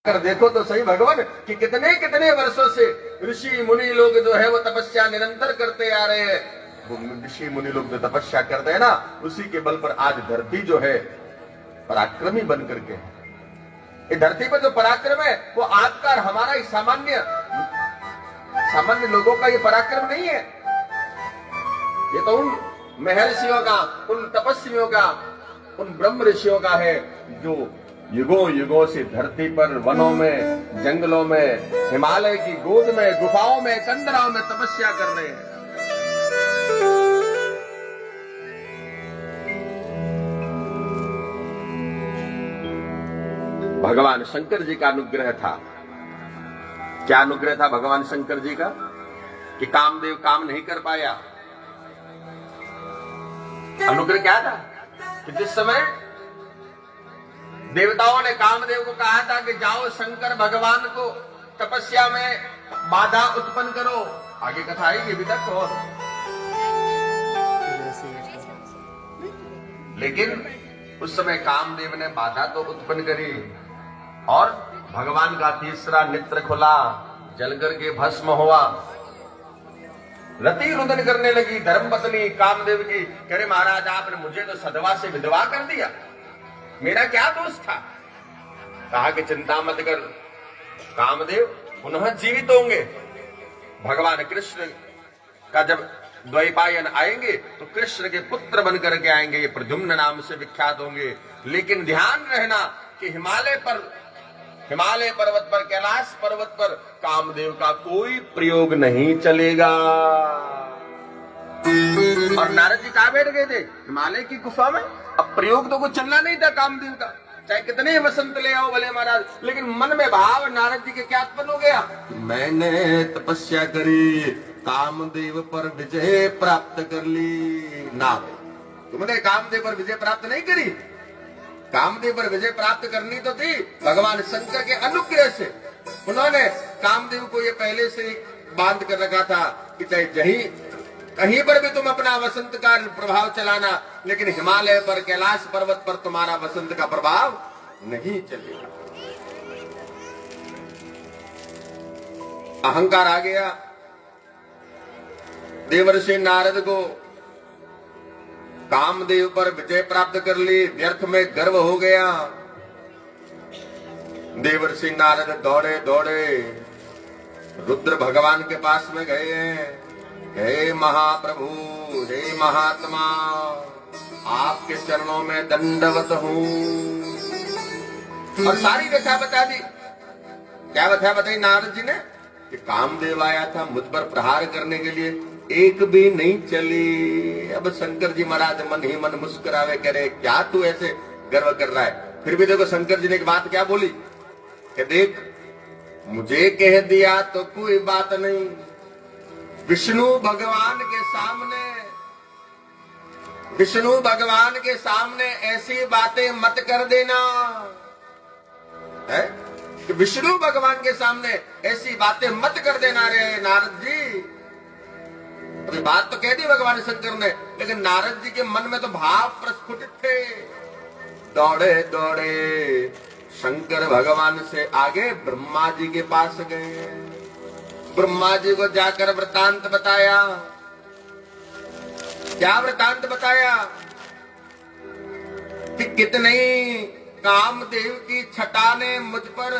कर देखो तो सही भगवान कि कितने कितने वर्षों से ऋषि मुनि लोग जो है वो तपस्या निरंतर करते आ रहे हैं। वो ऋषि मुनि लोग जो तपस्या करते हैं ना, उसी के बल पर आज धरती जो है पराक्रमी बन करके है। ये धरती पर जो पराक्रम है वो आपका और हमारा ही सामान्य लोगों का ये पराक्रम नहीं है। ये तो उन महर्षियों का, उन तपस्वियों का, उन ब्रह्म ऋषियों का है जो युगों युगों से धरती पर, वनों में, जंगलों में, हिमालय की गोद में, गुफाओं में, कंदराओं में तपस्या कर रहे हैं। भगवान शंकर जी का अनुग्रह था। क्या अनुग्रह था भगवान शंकर जी का कि कामदेव काम नहीं कर पाया। अनुग्रह क्या था कि जिस समय देवताओं ने कामदेव को कहा था कि जाओ शंकर भगवान को तपस्या में बाधा उत्पन्न करो, आगे कथा आएगी अभी तक, और लेकिन उस समय कामदेव ने बाधा तो उत्पन्न करी और भगवान का तीसरा नेत्र खुला, जलकर के भस्म हुआ। रति रुदन करने लगी धर्मपत्नी कामदेव की, कह रहे महाराज आपने मुझे तो सधवा से विधवा कर दिया, मेरा क्या दोष था। कहा कि चिंता मत कर, कामदेव पुनः जीवित होंगे। भगवान कृष्ण का जब द्वैपायन आएंगे तो कृष्ण के पुत्र बनकर के आएंगे, ये प्रद्युम्न नाम से विख्यात होंगे। लेकिन ध्यान रहना कि हिमालय पर्वत पर, कैलाश पर्वत पर कामदेव का कोई प्रयोग नहीं चलेगा। और नारद जी कहां बैठ गए थे? हिमालय की गुफा में। अब प्रयोग तो कुछ चलना नहीं था कामदेव का, चाहे कितने वसंत ले आओ भले महाराज, लेकिन मन में भाव नारद जी के क्या उत्पन्न हो गया? मैंने तपस्या करी, कामदेव पर विजय प्राप्त कर ली। ना, तुमने कामदेव पर विजय प्राप्त नहीं करी। कामदेव पर विजय प्राप्त करनी तो थी भगवान शंकर के अनुग्रह से। उन्होंने कामदेव को ये पहले से बांध कर रखा था कि चाहे कहीं पर भी तुम अपना वसंत का प्रभाव चलाना, लेकिन हिमालय पर, कैलाश पर्वत पर तुम्हारा वसंत का प्रभाव नहीं चलेगा। अहंकार आ गया देवर्षि नारद को, कामदेव पर विजय प्राप्त कर ली, व्यर्थ में गर्व हो गया। देवर्षि नारद दौड़े दौड़े रुद्र भगवान के पास में गए। हे महाप्रभु, हे महात्मा, आपके चरणों में दंडवत हूँ। और सारी व्यथा बता दी। क्या व्यथा बताई नारद जी ने? कि कामदेव आया था मुझ पर प्रहार करने के लिए, एक भी नहीं चली। अब शंकर जी महाराज मन ही मन मुस्कुरावे, करे क्या तू ऐसे गर्व कर रहा है। फिर भी देखो शंकर जी ने एक बात क्या बोली कि देख, मुझे कह दिया तो कोई बात नहीं, विष्णु भगवान के सामने ऐसी बातें मत कर देना है कि विष्णु भगवान के सामने ऐसी बातें मत कर देना रे नारद जी। अभी बात तो कह दी भगवान शंकर ने, लेकिन नारद जी के मन में तो भाव प्रस्फुटित थे। दौड़े दौड़े शंकर भगवान से आगे ब्रह्मा जी के पास गए। ब्रह्मा जी को जाकर वृतांत बताया। क्या वृतांत बताया? कि कितने कामदेव की छटा ने मुझ पर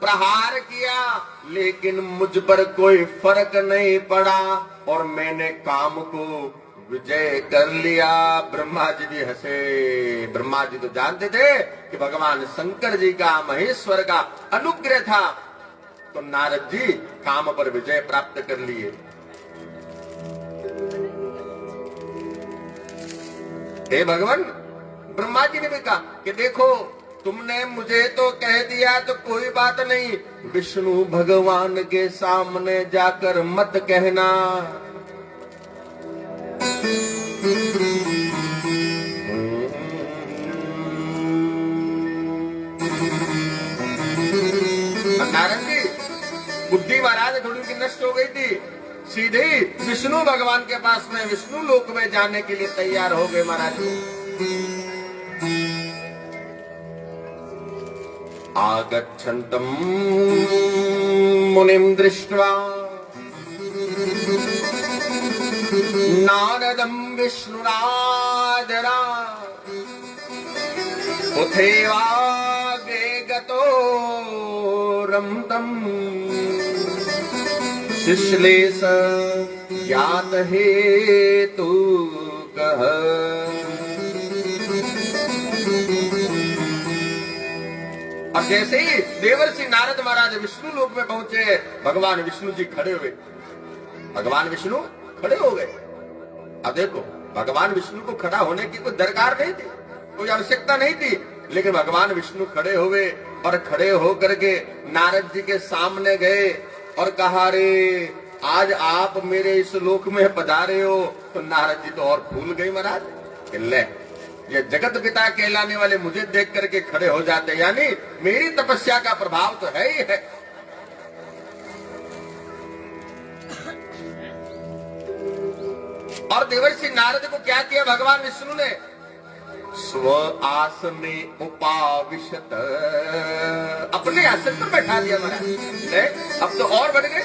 प्रहार किया, लेकिन मुझ पर कोई फर्क नहीं पड़ा और मैंने काम को विजय कर लिया। ब्रह्मा जी भी हंसे। ब्रह्मा जी तो जानते थे कि भगवान शंकर जी का, महेश्वर का अनुग्रह था, तो नारद जी काम पर विजय प्राप्त कर लिए। हे भगवान, ब्रह्मा जी ने भी कहा कि देखो, तुमने मुझे तो कह दिया तो कोई बात नहीं, विष्णु भगवान के सामने जाकर मत कहना। नारद जी बुद्धि महाराज थोड़ी की नष्ट हो गई थी, सीधे विष्णु भगवान के पास में, विष्णु लोक में जाने के लिए तैयार हो गए महाराज। आगच्छन्तं मुनिं दृष्ट्वा नारदं विष्णुराजरा उथेवाग्रे गतो रमतम् शिश्लेष ज्ञात हेतु कह। और जैसे ही देवर्षि नारद महाराज विष्णु लोक में पहुंचे, भगवान विष्णु जी खड़े हुए। भगवान विष्णु खड़े हो गए। अब देखो, भगवान विष्णु को खड़ा होने की कोई दरकार नहीं थी, कोई आवश्यकता नहीं थी, लेकिन भगवान विष्णु खड़े हुए और खड़े होकर के नारद जी के सामने गए और कहा, रे आज आप मेरे इस लोक में पधारे हो। तो नारद जी तो और फूल गई महाराज। ले, ये जगत पिता कहलाने वाले मुझे देख करके खड़े हो जाते, यानी मेरी तपस्या का प्रभाव तो है ही है। और देवर्षि नारद को क्या किया भगवान विष्णु ने? स्व आसने उपाविशत, अपने आसन पर बैठा दिया महाराज। अब तो और बढ़ गए,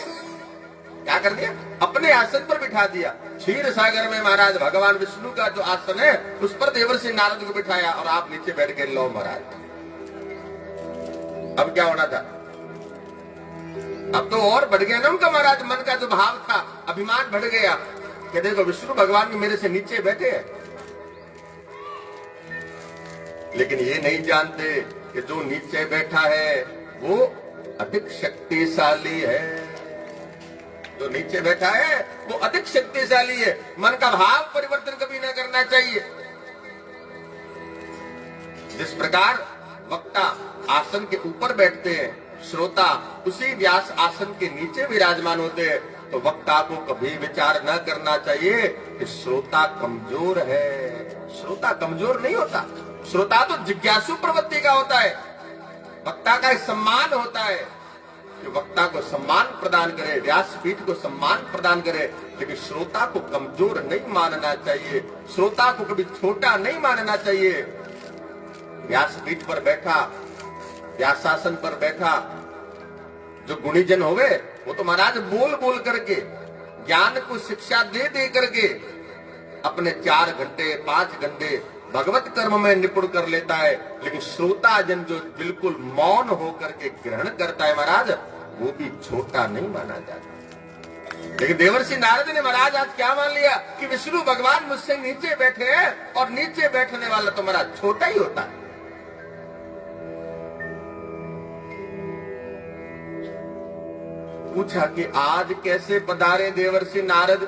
क्या कर दिया? अपने आसन पर बिठा दिया। क्षीर सागर में महाराज भगवान विष्णु का जो आसन है उस पर देवर्षि नारद को बिठाया और आप नीचे बैठ के लो महाराज। अब क्या होना था? अब तो और बढ़ गया ना उनका महाराज, मन का जो भाव था, अभिमान बढ़ गया कि देखो विष्णु भगवान भी मेरे से नीचे बैठे हैं। लेकिन ये नहीं जानते कि जो नीचे बैठा है वो अधिक शक्तिशाली है। जो नीचे बैठा है वो अधिक शक्तिशाली है। मन का भाव परिवर्तन कभी न करना चाहिए। जिस प्रकार वक्ता आसन के ऊपर बैठते हैं, श्रोता उसी व्यास आसन के नीचे विराजमान होते हैं, तो वक्ता को कभी विचार न करना चाहिए कि श्रोता कमजोर है। श्रोता कमजोर नहीं होता। श्रोता तो जिज्ञासु प्रवृत्ति का होता है। वक्ता का एक सम्मान होता है कि वक्ता को सम्मान प्रदान करे, व्यासपीठ को सम्मान प्रदान करे, लेकिन श्रोता को कमजोर नहीं मानना चाहिए। श्रोता को कभी छोटा नहीं मानना चाहिए। व्यासपीठ पर बैठा, व्यासासन पर बैठा जो गुणीजन होवे, वो तो महाराज बोल बोल करके, ज्ञान को शिक्षा दे दे करके अपने 4 घंटे 5 घंटे भगवत कर्म में निपुण कर लेता है। लेकिन श्रोता जन जो बिल्कुल मौन होकर के ग्रहण करता है महाराज, वो भी छोटा नहीं माना जाता। लेकिन देवर्षि नारद ने महाराज आज क्या मान लिया कि विष्णु भगवान मुझसे नीचे बैठे हैं और नीचे बैठने वाला तो महाराज छोटा ही होता है। पूछा कि आज कैसे पधारे देवर्षि नारद?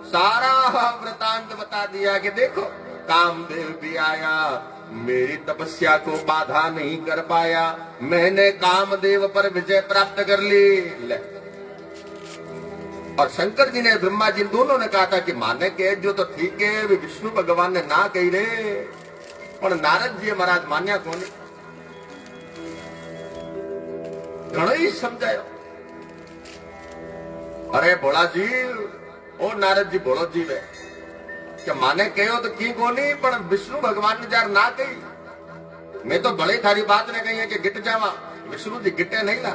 सारा वृतांत बता दिया कि देखो कामदेव भी आया, मेरी तपस्या को बाधा नहीं कर पाया, मैंने कामदेव पर विजय प्राप्त कर ली। ले। और शंकर जी ने, ब्रह्मा जी दोनों ने कहा था कि माने के जो तो ठीक है, विष्णु भगवान ने ना कही रे, पर नारद जी महाराज मान्या कौन? घणो ही समझायो। अरे भोला जी, ओ नारद जी भोलो जी वे कि माने कहो तो की कोनी, पर विष्णु भगवान ने जार ना कही। मैं तो बड़े थारी बात ने कही है कि गिट जावा, विष्णु जी गिटे नहीं ला,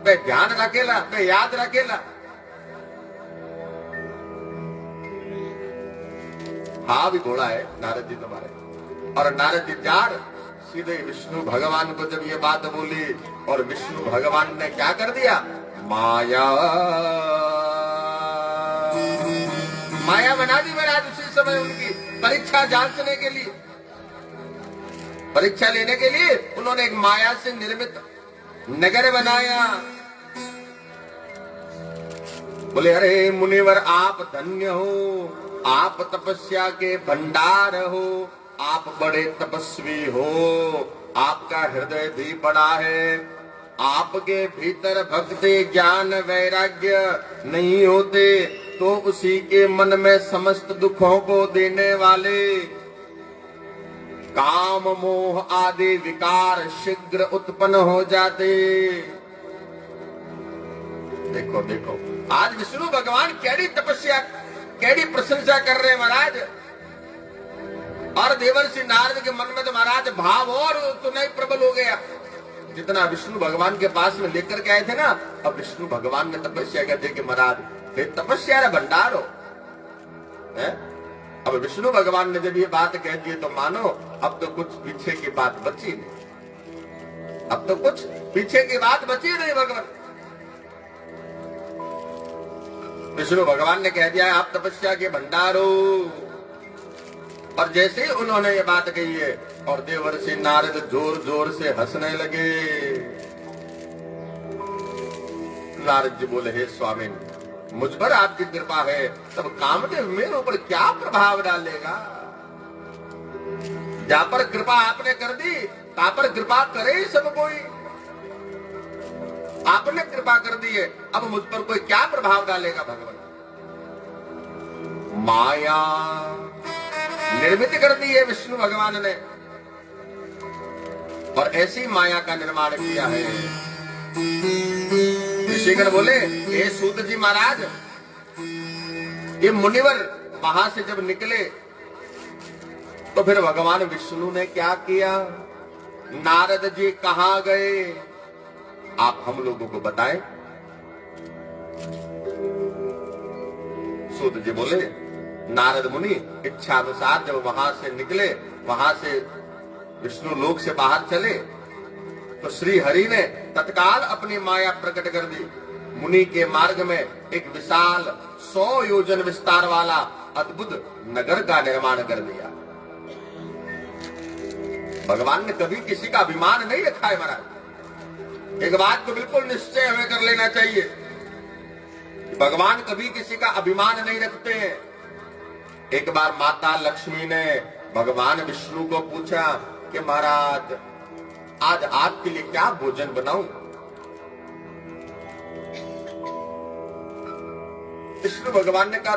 पे ध्यान रखेला, पे याद रखेला। हाँ भी घोड़ा है नारद जी तुम्हारे। और नारद जी जार सीधे विष्णु भगवान को जब ये बात बोली, और विष्णु भगवान ने क्या कर दिया? माया बना दी महाराज। उसी समय उनकी परीक्षा जांचने के लिए, परीक्षा लेने के लिए उन्होंने एक माया से निर्मित नगर बनाया। बोले, अरे मुनिवर आप धन्य हो, आप तपस्या के भंडार हो, आप बड़े तपस्वी हो, आपका हृदय भी बड़ा है, आपके भीतर भक्ति ज्ञान वैराग्य नहीं होते तो उसी के मन में समस्त दुखों को देने वाले काम मोह आदि विकार शीघ्र उत्पन्न हो जाते। देखो देखो आज विष्णु भगवान कैडी तपस्या, कैडी प्रशंसा कर रहे हैं महाराज। और देवर्षि नारद के मन में तो महाराज भाव और तो नहीं प्रबल हो गया। जितना विष्णु भगवान के पास में लेकर के आए थे ना, अब विष्णु भगवान ने तपस्या कहते कि महाराज फिर तपस्या भंडार हो है? अब विष्णु भगवान ने जब ये बात कह दी तो मानो अब तो कुछ पीछे की बात बची नहीं, अब तो कुछ पीछे की बात बची नहीं। भगवान विष्णु भगवान ने कह दिया आप तपस्या के भंडार हो। और जैसे ही उन्होंने ये बात कही है और देवर्षि नारद जोर जोर से हंसने लगे। नारद जी बोले हे स्वामी मुझ पर आपकी कृपा है, तब कामदेव मेरे ऊपर क्या प्रभाव डालेगा? जहां पर कृपा आपने कर दी वहां पर कृपा करे ही सब कोई। आपने कृपा कर दी है, अब मुझ पर कोई क्या प्रभाव डालेगा? भगवान माया निर्मित कर दी है विष्णु भगवान ने, और ऐसी माया का निर्माण किया है। ऋषिगण बोले हे सूत जी महाराज, ये मुनिवर वहां से जब निकले तो फिर भगवान विष्णु ने क्या किया? नारद जी कहां गए आप हम लोगों को बताएं। सूत जी बोले नारद मुनि इच्छा अनुसार जब वहां से निकले, वहां से विष्णु लोक से बाहर चले तो श्री हरि ने तत्काल अपनी माया प्रकट कर दी। मुनि के मार्ग में एक विशाल 100 योजन विस्तार वाला अद्भुत नगर का निर्माण कर दिया। भगवान ने कभी किसी का अभिमान नहीं रखा है महाराज। एक बात को बिल्कुल निश्चय हमें कर लेना चाहिए, भगवान कभी किसी का अभिमान नहीं रखते हैं। एक बार माता लक्ष्मी ने भगवान विष्णु को पूछा कि महाराज आज आपके लिए क्या भोजन बनाऊं? विष्णु भगवान ने कहा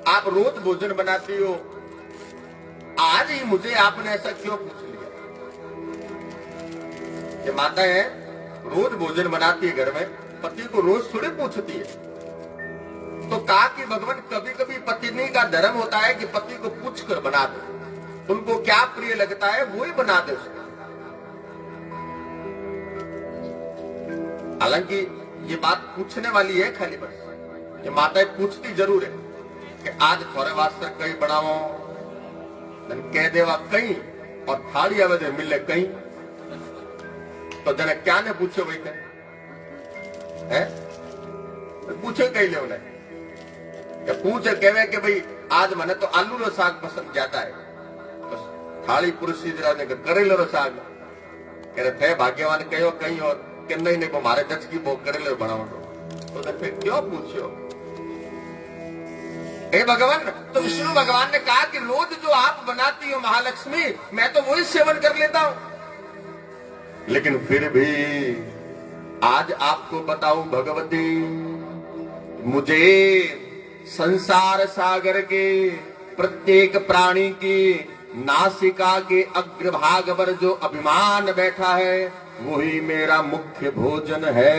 आप रोज भोजन बनाती हो, आज ही मुझे आपने ऐसा क्यों पूछ लिया? ये माता है रोज भोजन बनाती है घर में, पति को रोज थोड़ी पूछती है। तो कहा कि भगवान कभी कभी पत्नी का धर्म होता है कि पति को पूछ कर बना दे, उनको क्या प्रिय लगता है वो ही बना दे। हालांकि ये बात पूछने वाली है खाली, बस ये माताएं पूछती जरूर है कि आज थोड़े वास्ते कहीं बनाओ, कह देवा कहीं और थाली आवे दे मिले कहीं, तो जने क्या ने पूछो भाई है पूछे कहीं ले उन्हें पूछे कहवे कि भाई आज मने तो आलू रो साग पसंद जाता है, तो थाली पुरुषी जरा ने करेलो रो साग कह रहे थे भाग्यवान कहो कहीं और कि नहीं नहीं वो मारे दच की वो करेलो बनाओ, तो फिर क्यों पूछो? हे भगवान, तो विष्णु भगवान ने कहा कि रोज जो आप बनाती हो महालक्ष्मी मैं तो वही सेवन कर लेता हूं, लेकिन फिर भी आज आपको बताऊं भगवती, मुझे संसार सागर के प्रत्येक प्राणी की नासिका के अग्रभाग पर जो अभिमान बैठा है वही मेरा मुख्य भोजन है।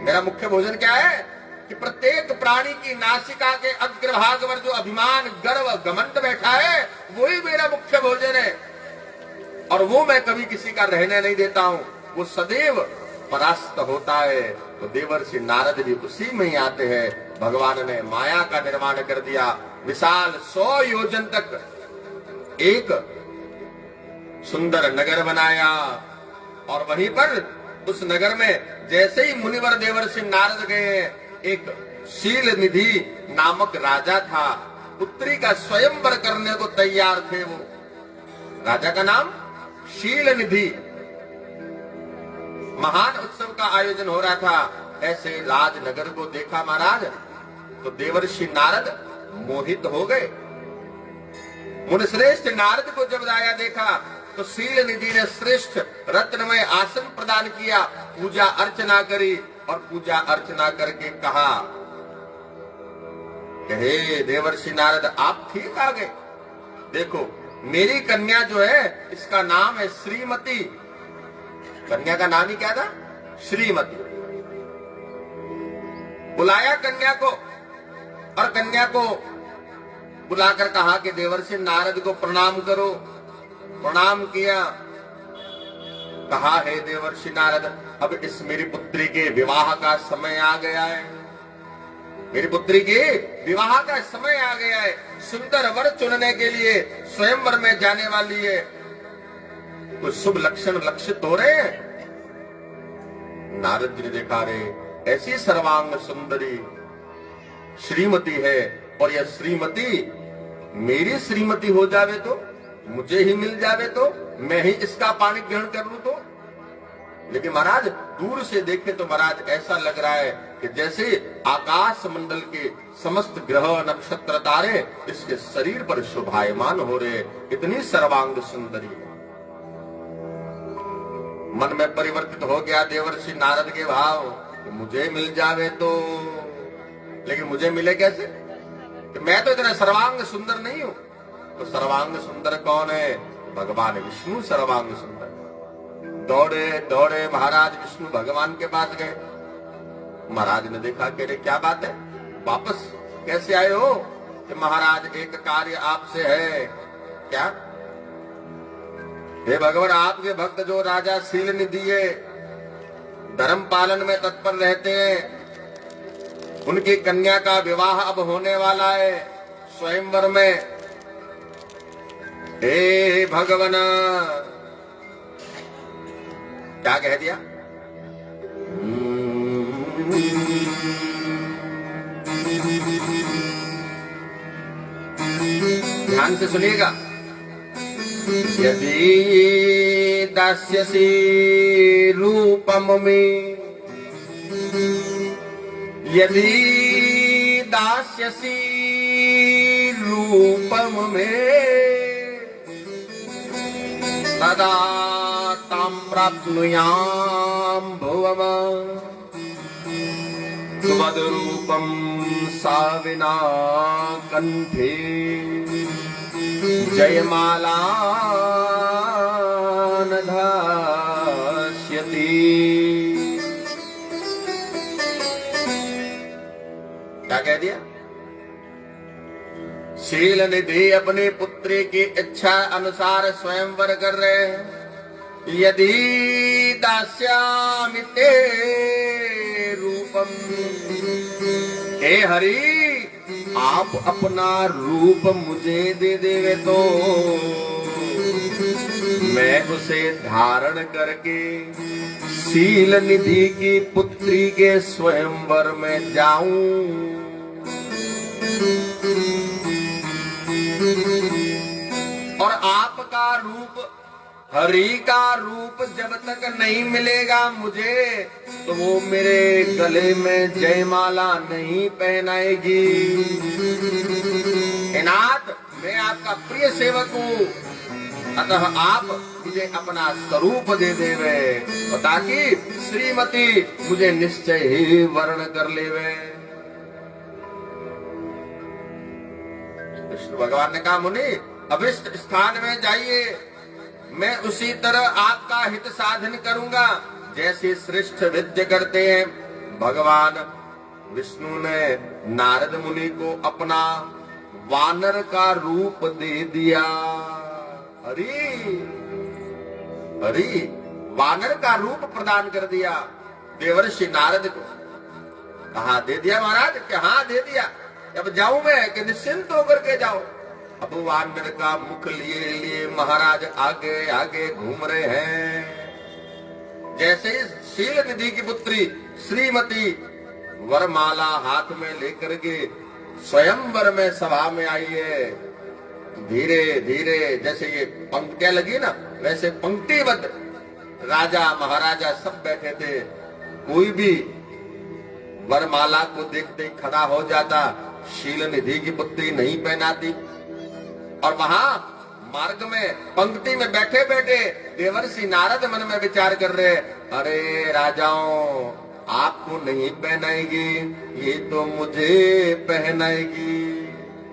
मेरा मुख्य भोजन क्या है कि प्रत्येक प्राणी की नासिका के अग्रभाग पर जो अभिमान गर्व घमंड बैठा है वही मेरा मुख्य भोजन है, और वो मैं कभी किसी का रहने नहीं देता हूं, वो सदैव परास्त होता है। तो देवर्षि नारद भी उसी में ही आते हैं। भगवान ने माया का निर्माण कर दिया, विशाल 100 योजन तक एक सुंदर नगर बनाया, और वहीं पर उस नगर में जैसे ही मुनिवर देवर्षि नारद गए, एक शील निधि नामक राजा था, पुत्री का स्वयंवर करने को तैयार थे। वो राजा का नाम शील निधि। महान उत्सव का आयोजन हो रहा था। ऐसे राजनगर को देखा महाराज तो देवर्षि नारद मोहित हो गए। मुनिश्रेष्ठ नारद को जब आया देखा तो शील निधि ने श्रेष्ठ रत्नमय आसन प्रदान किया, पूजा अर्चना करी, और पूजा अर्चना करके कहा हे देवर्षि नारद आप ठीक आ गए। देखो मेरी कन्या जो है इसका नाम है श्रीमती। कन्या का नाम ही क्या था? श्रीमती। बुलाया कन्या को, और कन्या को बुलाकर कहा कि देवर्षि नारद को प्रणाम करो। प्रणाम किया, कहा है देवर्षि नारद, अब इस मेरी पुत्री के विवाह का समय आ गया है। मेरी पुत्री के विवाह का समय आ गया है। सुंदर वर चुनने के लिए स्वयंवर में जाने वाली है। कुछ शुभ लक्षण लक्षित हो रहे हैं। नारद जी ने देखा, रे ऐसी सर्वांग सुंदरी श्रीमती है, और यह श्रीमती मेरी श्रीमती हो जावे तो, मुझे ही मिल जावे तो, मैं ही इसका पानी ग्रहण कर लूं तो। लेकिन महाराज दूर से देखे तो महाराज ऐसा लग रहा है कि जैसे आकाश मंडल के समस्त ग्रह नक्षत्र तारे इसके शरीर पर शोभायमान हो रहे, इतनी सर्वांग सुंदरी है। मन में परिवर्तित हो गया देवर्षि नारद के भाव कि मुझे मिल जावे तो। लेकिन मुझे मिले कैसे, कि मैं तो इतना सर्वांग सुंदर नहीं हूं। तो सर्वांग सुंदर कौन है? भगवान विष्णु सर्वांग सुंदर। दौड़े दौड़े महाराज विष्णु भगवान के पास गए। महाराज ने देखा कि अरे क्या बात है, वापस कैसे आए हो? कि महाराज एक कार्य आपसे है। क्या? हे भगवान, आपके भक्त जो राजा शील निधि है, धर्म पालन में तत्पर रहते हैं, उनकी कन्या का विवाह अब होने वाला है स्वयंवर में। हे भगवान, क्या कह दिया? ध्यान से सुनिएगा। यदि दास्यसि रूपम में, यदि दास्यसि रूपम में, तदा तां प्राप्नुयाम भुवम त्वद्रूपम साविना कंठे जयमाला न धास्यति। क्या कह दिया? शील निधि अपनी पुत्री की इच्छा अनुसार स्वयंवर कर रहे हैं। यदि दास्यामि ते रूपम, हे हरि आप अपना रूप मुझे दे देवे तो मैं उसे धारण करके शील निधि की पुत्री के स्वयंवर में जाऊं। और आपका रूप, हरि का रूप जब तक नहीं मिलेगा मुझे, तो वो मेरे गले में जयमाला नहीं पहनाएगी। हे नाथ, मैं आपका प्रिय सेवक हूँ, अतः आप मुझे अपना स्वरूप दे देवे, ताकि श्रीमती मुझे निश्चय ही वर्ण कर लेवे। विष्णु भगवान ने कहा, मुनि अभिष्ट स्थान में जाइए, मैं उसी तरह आपका हित साधन करूंगा जैसे श्रेष्ठ विद्य करते हैं। भगवान विष्णु ने नारद मुनि को अपना वानर का रूप दे दिया। हरि वानर का रूप प्रदान कर दिया देवर्षि नारद को। कहा दे दिया महाराज? कि हाँ दे दिया। अब जाऊं मैं? कि निश्चिंत होकर के जाओ। अब वानर का मुख लिए लिए महाराज आगे आगे घूम रहे हैं। जैसे ही शील निधि की पुत्री श्रीमती वरमाला हाथ में लेकर के स्वयंवर में सभा में आई है, धीरे धीरे जैसे ये पंक्तियां लगी ना, वैसे पंक्तिबद्ध राजा महाराजा सब बैठे थे। कोई भी वरमाला को देखते खड़ा हो जाता, शील निधि की पुत्री नहीं पहनाती। और वहां मार्ग में पंक्ति में बैठे बैठे देवर्षि नारद मन में विचार कर रहे, अरे राजाओं आपको नहीं पहनाएगी, ये तो मुझे पहनाएगी।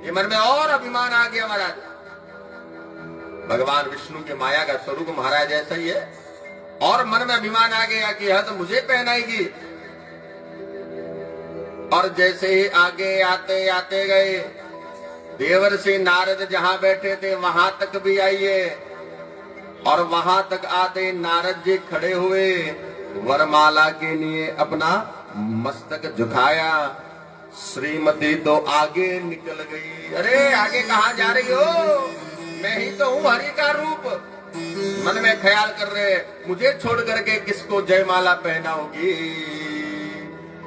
ये मन में और अभिमान आ गया महाराज। भगवान विष्णु के माया का स्वरूप महाराज ऐसा ही है, और मन में अभिमान आ गया कि यह तो मुझे पहनाएगी। और जैसे ही आगे आते आते गए, देवर्षि नारद जहां बैठे थे वहां तक भी आइए। और वहां तक आते नारद जी खड़े हुए, वरमाला के लिए अपना मस्तक झुकाया। श्रीमती तो आगे निकल गई। अरे आगे कहाँ जा रही हो? मैं ही तो हूँ हरि का रूप। मन में ख्याल कर रहे, मुझे छोड़ करके किसको जयमाला पहनाओगी।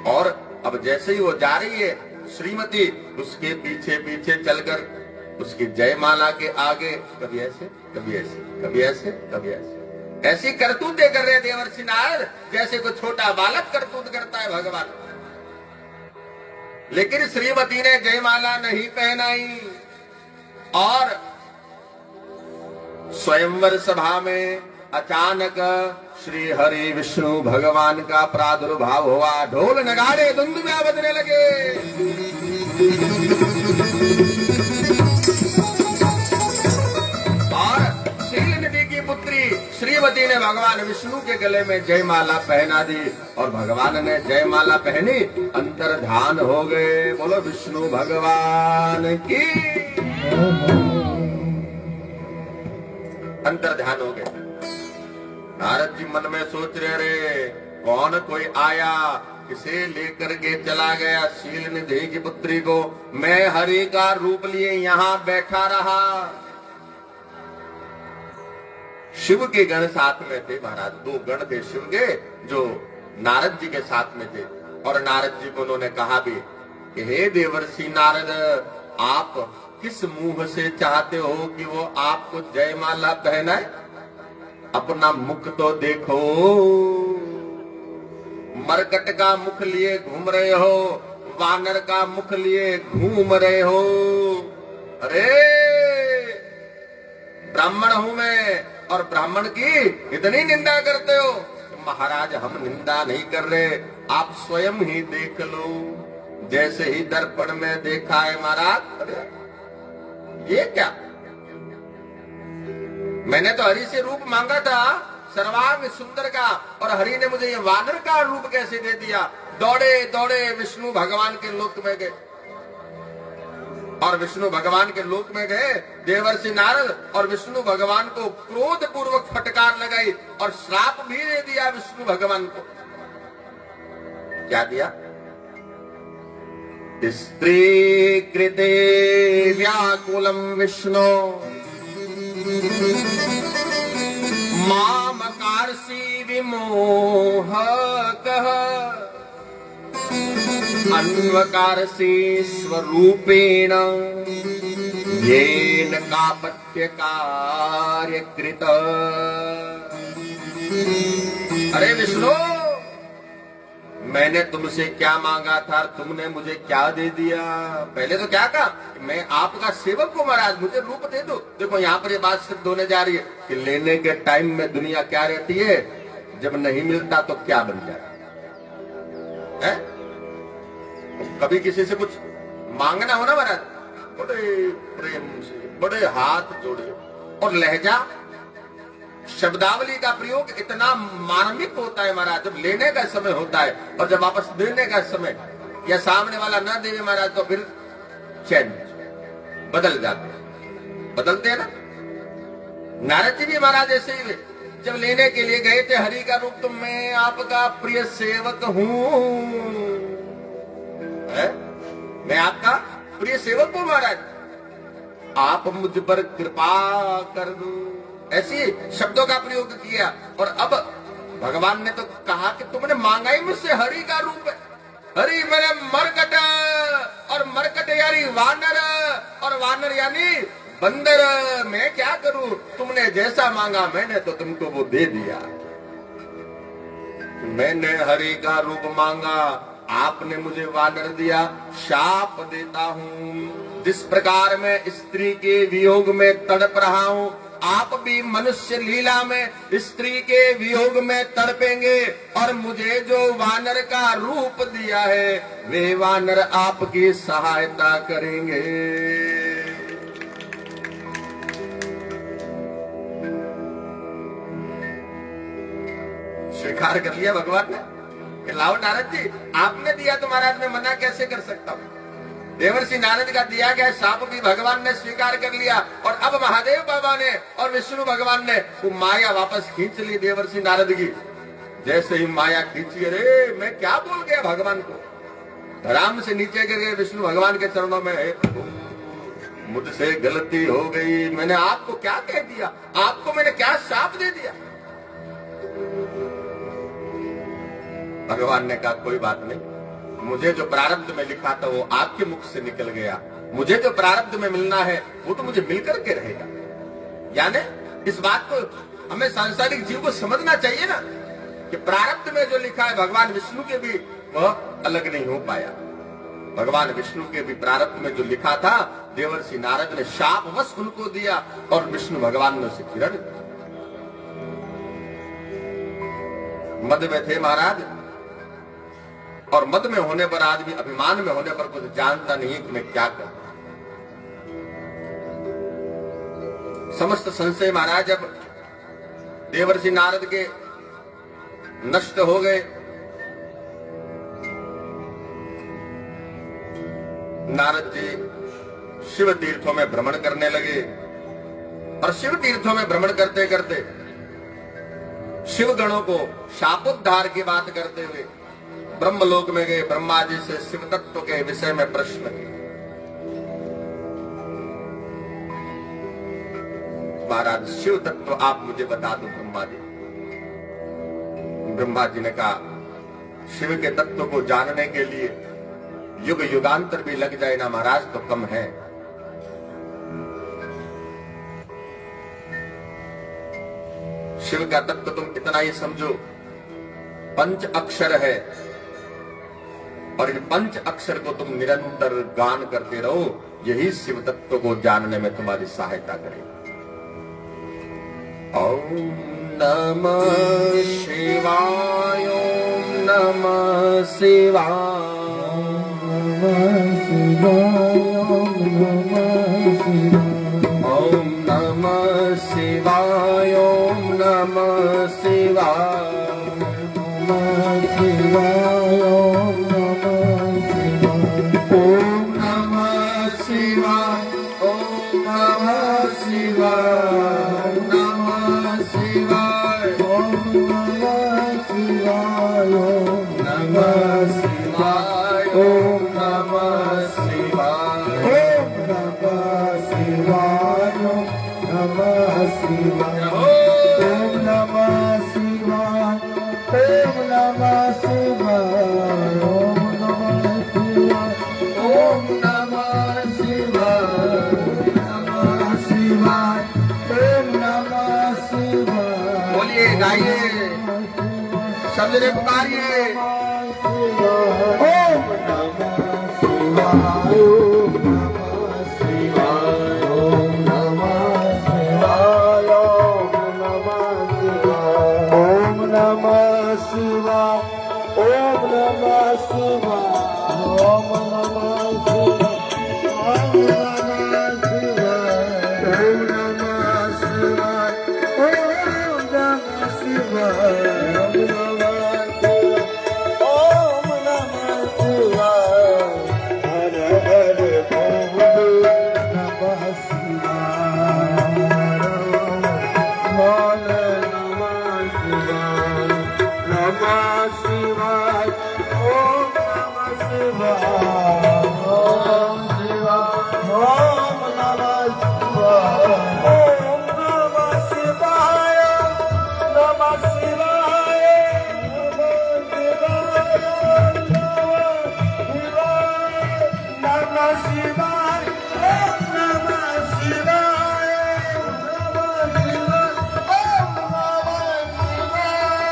और अब जैसे ही वो जा रही है, श्रीमती उसके पीछे पीछे चलकर उसकी जयमाला के आगे कभी ऐसे कभी ऐसे कभी ऐसे कभी ऐसे ऐसी करतूतें कर रहे देवर्षि नारद, जैसे कोई छोटा बालक करतूत करता है भगवान। लेकिन श्रीमती ने जयमाला नहीं पहनाई। और स्वयंवर सभा में अचानक श्री हरि विष्णु भगवान का प्रादुर्भाव हुआ। ढोल नगाड़े दुंदुभियां बजने लगे। और शीलनिधि की पुत्री श्रीमती ने भगवान विष्णु के गले में जयमाला पहना दी और भगवान ने जयमाला पहनी, अंतर्धान हो गए। बोलो विष्णु भगवान की। अंतर्ध्यान हो गए। नारद जी मन में सोच रहे, रे कौन कोई आया, किसे लेकर के चला गया शीलनिधि की पुत्री को। मैं हरि का रूप लिए यहाँ बैठा रहा। शिव के गण साथ में थे महाराज। 2 गण थे शिव के जो नारद जी के साथ में थे। और नारद जी को उन्होंने कहा भी कि हे देवर्षि नारद, आप किस मुंह से चाहते हो कि वो आपको जयमाला पहनाए? अपना मुख तो देखो। मरकट का मुख लिए घूम रहे हो, वानर का मुख लिए घूम रहे हो। अरे ब्राह्मण हूं मैं और ब्राह्मण की इतनी निंदा करते हो। महाराज हम निंदा नहीं कर रहे, आप स्वयं ही देख लो। जैसे ही दर्पण में देखा है महाराज, अरे ये क्या? मैंने तो हरि से रूप मांगा था सर्वांग सुंदर का, और हरि ने मुझे ये वानर का रूप कैसे दे दिया। दौड़े दौड़े विष्णु भगवान के लोक में गए। और विष्णु भगवान के लोक में गए देवर्षि नारद, और विष्णु भगवान को क्रोध पूर्वक फटकार लगाई और श्राप भी दे दिया विष्णु भगवान को। क्या दिया? स्त्री कृते व्याकुलम विष्णु मामकारसी विमोहकः अन्वकारसी स्वरूपेण येन कापट्य कार्यकृत। अरे विष्णु, मैंने तुमसे क्या मांगा था, तुमने मुझे क्या दे दिया? पहले तो क्या कहा कि मैं आपका सेवक हूं महाराज, मुझे रूप दे दो। देखो यहाँ पर ये बात सिद्ध होने जा रही है कि लेने के टाइम में दुनिया क्या रहती है, जब नहीं मिलता तो क्या बन जाता है। कभी किसी से कुछ मांगना हो ना महाराज, बड़े प्रेम से, बड़े हाथ जोड़े, और लहजा शब्दावली का प्रयोग इतना मार्मिक होता है महाराज। जब लेने का समय होता है और जब वापस देने का समय, या सामने वाला ना देवे महाराज, तो फिर चैन बदल जाते हैं। बदलते हैं ना। नारद जी भी महाराज ऐसे ही जब लेने के लिए गए थे हरि का रूप, तो मैं आपका प्रिय सेवक हूं, मैं आपका प्रिय सेवक हूं महाराज, आप मुझ पर कृपा कर दो। ऐसी शब्दों का प्रयोग किया। और अब भगवान ने तो कहा कि तुमने मांगा ही मुझसे हरि का रूप है। हरि मैंने मरकट, और मरकट यानी वानर, और वानर यानी बंदर। मैं क्या करूं, तुमने जैसा मांगा मैंने तो तुमको वो दे दिया। मैंने हरि का रूप मांगा, आपने मुझे वानर दिया। शाप देता हूं, जिस प्रकार मैं स्त्री के वियोग में तड़प रहा हूं, आप भी मनुष्य लीला में स्त्री के वियोग में तड़पेंगे। और मुझे जो वानर का रूप दिया है, वे वानर आपकी सहायता करेंगे। स्वीकार कर लिया भगवान ने कि लाओ नारद जी, आपने दिया तो महाराज मैं मना कैसे कर सकता हूं। देवर्षि नारद का दिया गया शाप भी भगवान ने स्वीकार कर लिया और अब महादेव बाबा ने और विष्णु भगवान ने वो माया वापस खींच ली देवर्षि नारद की। जैसे ही माया खींची, अरे मैं क्या बोल गया भगवान को, धराम से नीचे गिर गए विष्णु भगवान के चरणों में, हे प्रभु मुझसे गलती हो गई, मैंने आपको क्या कह दिया, आपको मैंने क्या शाप दे दिया। भगवान ने कहा कोई बात नहीं, मुझे जो प्रारब्ध में लिखा था वो आपके मुख से निकल गया, मुझे जो प्रारब्ध में मिलना है वो तो मुझे मिलकर के रहेगा। यानी इस बात को हमें सांसारिक जीव को समझना चाहिए ना कि प्रारब्ध में जो लिखा है भगवान विष्णु के भी वह अलग नहीं हो पाया। भगवान विष्णु के भी प्रारब्ध में जो लिखा था देवर्षि नारद ने शापवश उनको दिया और विष्णु भगवान ने उसे किरण मद में थे महाराज। और मद में होने पर आदमी अभिमान में होने पर कुछ जानता नहीं है कि मैं क्या करूं। समस्त संशय महाराज जब देवर्षि नारद के नष्ट हो गए, नारद जी शिव तीर्थों में भ्रमण करने लगे और शिव तीर्थों में भ्रमण करते करते शिव गणों को शापोद्धार की बात करते हुए ब्रह्मलोक में गए। ब्रह्मा जी से शिव तत्व के विषय में प्रश्न किए। महाराज शिव तत्व आप मुझे बता दो ब्रह्मा जी। ब्रह्मा जी ने कहा शिव के तत्व को जानने के लिए युग युगांतर भी लग जाए ना महाराज तो कम है। शिव का तत्व तुम इतना ही समझो, पंच अक्षर है और इन पंच अक्षर को तुम निरंतर गान करते रहो, यही शिव तत्व को जानने में तुम्हारी सहायता करेगा। ओम नमः शिवाय, ओम नमः शिवाय, ओम नमः शिवाय, ओम नमः शिवाय, सबने पुकारिए ओम नमः शिवाय, ओम नमः शिवाय, ओम नमः शिवाय, ओम नमः शिवाय, ओम नमः शिवाय, ओम नमः शिवाय, ओम नमः शिवाय, ओम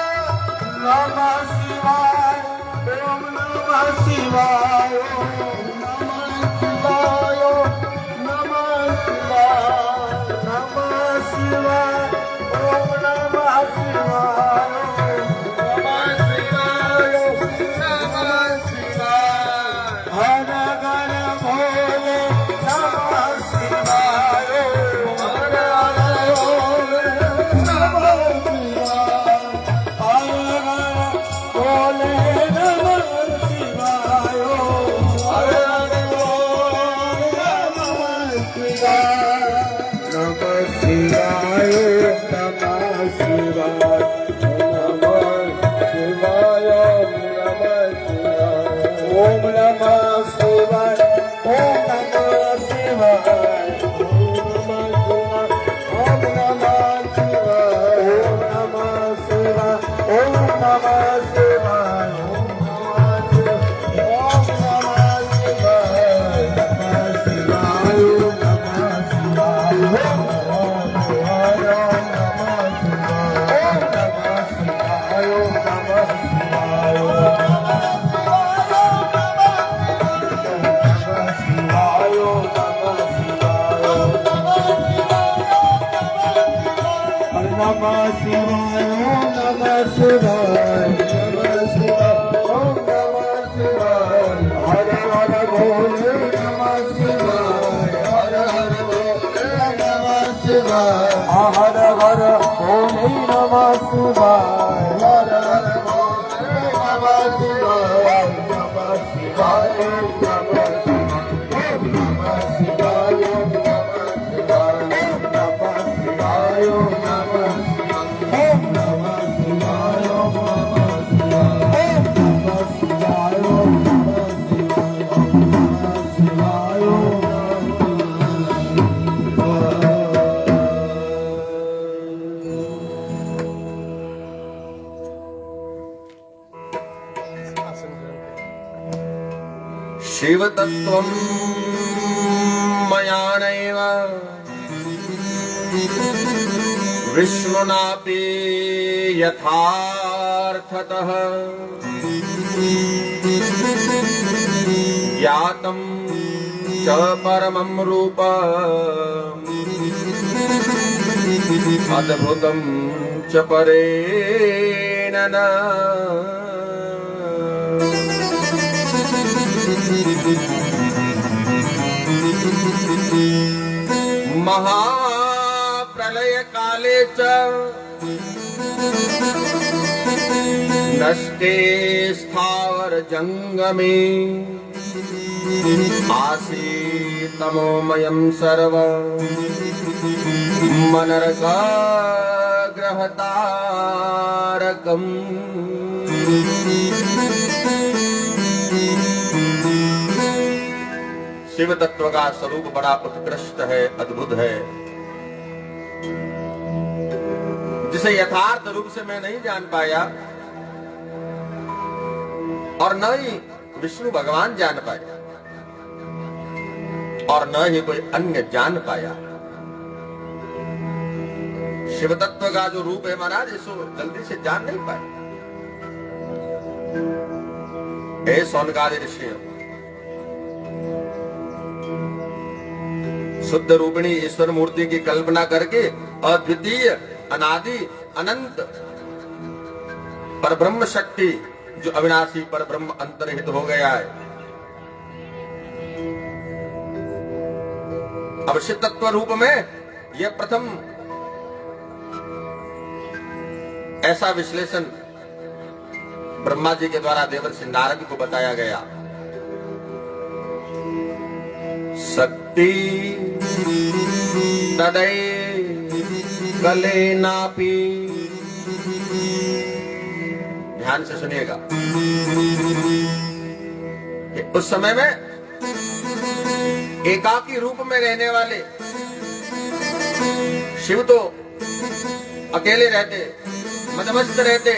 नमः शिवाय। नमः शिवाय नमः शिवाय नमः शिवाय ओम नमः शिवाय हर हर भोले नमः शिवाय हर हर भोले नमः शिवाय हर हर भोले नमः शिवाय हर हर भोले नमः शिवाय नमः शिवाय नमः शिवाय शिव तत्त्वं मया नैव विष्णुनापि यथार्थतः ज्ञातं च परमं रूप अद्भुतं च परेण न महाप्रलय काले च नष्टे स्थावर जंगमे आसीतमोमयं सर्व मनर्गग्रहतारकम् शिव तत्व का स्वरूप बड़ा उत्कृष्ट है, अद्भुत है, जिसे यथार्थ रूप से मैं नहीं जान पाया और न ही विष्णु भगवान जान पाया और न ही कोई अन्य जान पाया। शिव तत्व का जो रूप है महाराज, इसको जल्दी से जान नहीं पाए। हे सौनकादि ऋषि, शुद्ध रूपिणी ईश्वर मूर्ति की कल्पना करके अद्वितीय अनादि अनंत परब्रह्म शक्ति जो अविनाशी परब्रह्म अंतर्हित हो गया है, अवश्य तत्व रूप में यह प्रथम ऐसा विश्लेषण ब्रह्मा जी के द्वारा देवर्षि नारद को बताया गया। शक्ति तदै गले नापी, ध्यान से सुनिएगा। उस समय में एकाकी रूप में रहने वाले शिव तो अकेले रहते, मदमस्त रहते।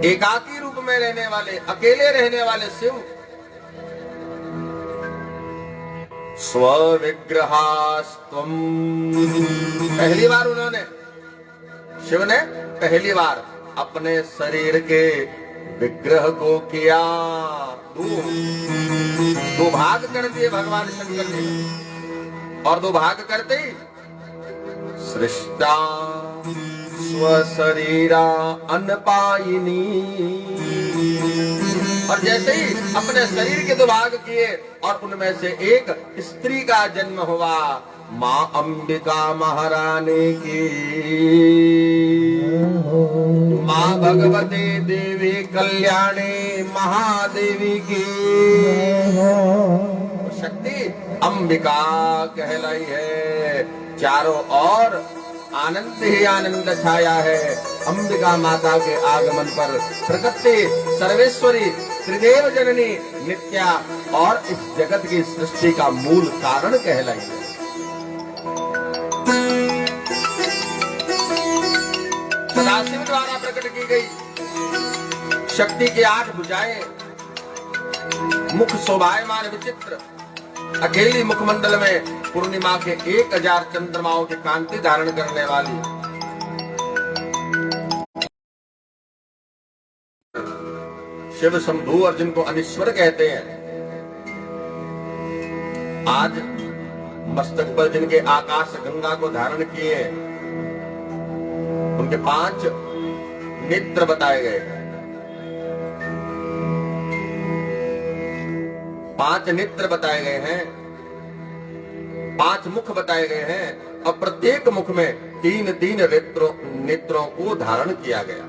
एकाकी रूप में रहने वाले, अकेले रहने वाले शिव स्वविग्रहास्त्वं, पहली बार उन्होंने, शिव ने पहली बार अपने शरीर के विग्रह को किया। दो भाग कर दिए भगवान शंकर ने, और दो भाग करते ही सृष्टा स्वशरीरा अनपायिनी, और जैसे ही अपने शरीर के दो भाग किए और उनमें से एक स्त्री का जन्म हुआ, माँ अंबिका महारानी की, माँ भगवती देवी कल्याणी महादेवी की शक्ति अंबिका कहलाई है। चारों ओर आनंद ही आनंद छाया है। अंबिका माता के आगमन पर प्रकृति सर्वेश्वरी त्रिदेव जननी नित्या और इस जगत की सृष्टि का मूल कारण कहलाई है। सदाशिव द्वारा प्रकट की गई शक्ति की 8 भुजाएं, मुख शोभायमान विचित्र, अकेली मुखमंडल में पूर्णिमा के 1000 चंद्रमाओं की कांति धारण करने वाली, शिव शंभु और जिनको अनीश्वर कहते हैं, आज मस्तक पर जिनके आकाश गंगा को धारण किए उनके 5 नेत्र बताए गए, 5 नेत्र बताए गए हैं, 5 मुख बताए गए हैं और प्रत्येक मुख में 3 नेत्रों को धारण किया गया।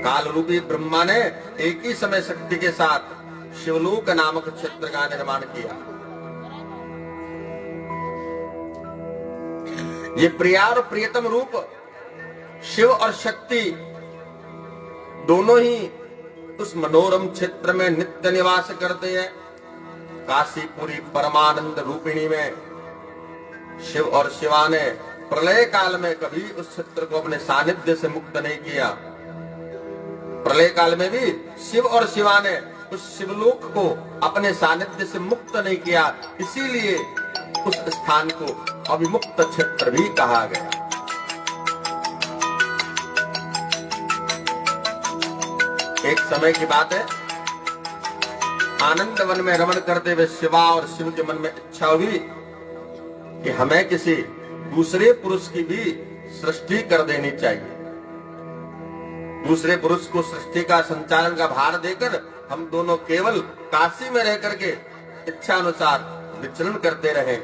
काल रूपी ब्रह्मा ने एक ही समय शक्ति के साथ शिवलोक नामक क्षेत्र का निर्माण किया। ये प्रिया और प्रियतम रूप शिव और शक्ति दोनों ही उस मनोरम क्षेत्र में नित्य निवास करते हैं। काशीपुरी परमानंद रूपिणी में शिव और शिवा ने प्रलय काल में कभी उस क्षेत्र को अपने सानिध्य से मुक्त नहीं किया। प्रलय काल में भी शिव और शिवा ने उस शिवलोक को अपने सानिध्य से मुक्त नहीं किया, इसीलिए उस स्थान को अविमुक्त क्षेत्र भी कहा गया। एक समय की बात है, आनंद वन में रमण करते हुए शिवा और शिव के मन में इच्छा हुई कि हमें किसी दूसरे पुरुष की भी सृष्टि कर देनी चाहिए। दूसरे पुरुष को सृष्टि का संचालन का भार देकर हम दोनों केवल काशी में रह करके इच्छा अनुसार विचरण करते रहे।